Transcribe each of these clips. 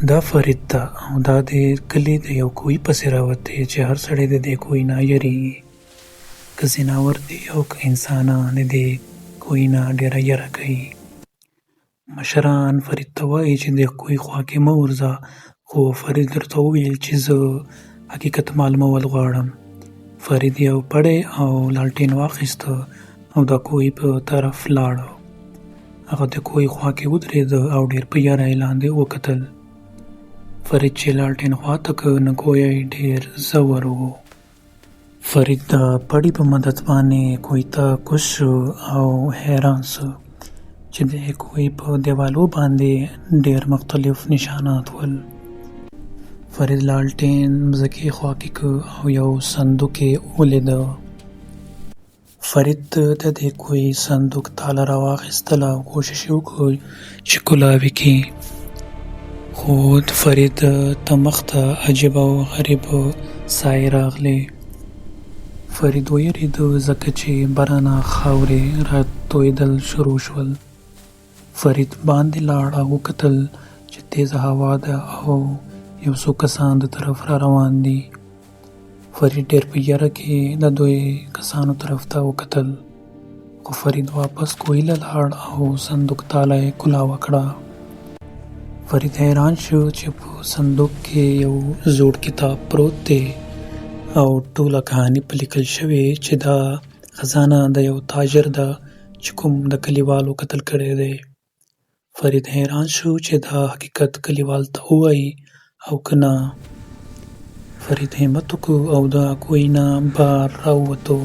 دا فرید ده او دا د کلي د یو کوهي پسې راوتی چې هر سړی د دې کوهي نه یریږي، که ځناور دی او که انسانان د دې کوهي نه ډېره یره کوي. مشران فرید ته وایي چې د کوهي خوا کې مه ورځه، خو فرید ورته وویل چې زه حقیقت معلومول غواړم. فرید یو پړی او لالټین واخیسته او د کوهي په طرف لاړ. هغه د کوهي خوا کې ودرېده او ډېر په یاره یې لاندې وکتل. فرید چې لالټین خواته که نو ګویا یې ډېر زور و. فرید د پړي په مدد باندې کوهي ته کوز شو او حیران سو چې د کوهي په دیوالو باندې ډېر مختلف نشانات ول. فرید لالټین مځکې خوا کې که او یو صندوق یې ولیده. فرید د دې کوهي صندوق تاله راواخیستله او کوشش یې وکړ چې کولاوې کړي، خو د فرید ته مخ ته عجیبه او غریبه سایې راغلې. فرید ویرېده ځکه چې بره نه خاورې راتویدل شروع شول. فرید باندې لاړ او وکتل چې تیزه هوا ده او یو څو کسان د طرف را روان دي. فرید ډېر په یره کې د دوی کسانو طرف ته وکتل، خو فرید واپس کوهي له لاړ او صندوق تاله یې کولاوه کړه. فرید حیران شو چې په صندوق کې یو زوړ کتاب پروت دی او ټوله کهاني په لیکل شوې چې دا خزانه د یو تاجر ده چې کوم د کلیوالو قتل کړی دی. فرید حیران شو چې دا حقیقت کلیوال ته ووایي او که نه. فرید همت وکړ او د کوهي نه بار راووتو.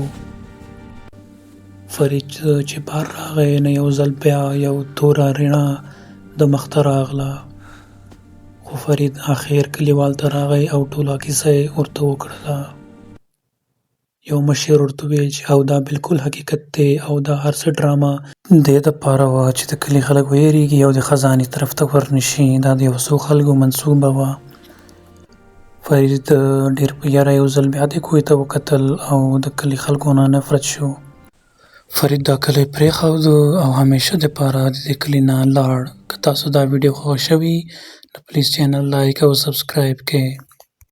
فرید چې بار راغی نو یو ځل بیا یو توره رڼا د مخ ته راغله، خو فرید اخر کلیوال ته راغی او ټوله کیسه یې ورته وکړله. یو مشر ورته وویل چې او دا بالکل حقیقت دی او دا هر څه ډرامه د دې دپاره وه چې د کلي خلک ویریږي او د خزانې طرف ته ورنشي. دا د یو څو خلکو منصوبه وه. فرید ډېر په یاره یو ځل بیا د کوهي ته وکتل او د کلي خلکو نه نفرت شو. فرید دا کلی پرېښود او همیشه دپاره د دې کلي نه لاړ. که تاسو دا ویډیو خوښه شوي نو پلیز چینل لایک او سبسکرایب کړئ.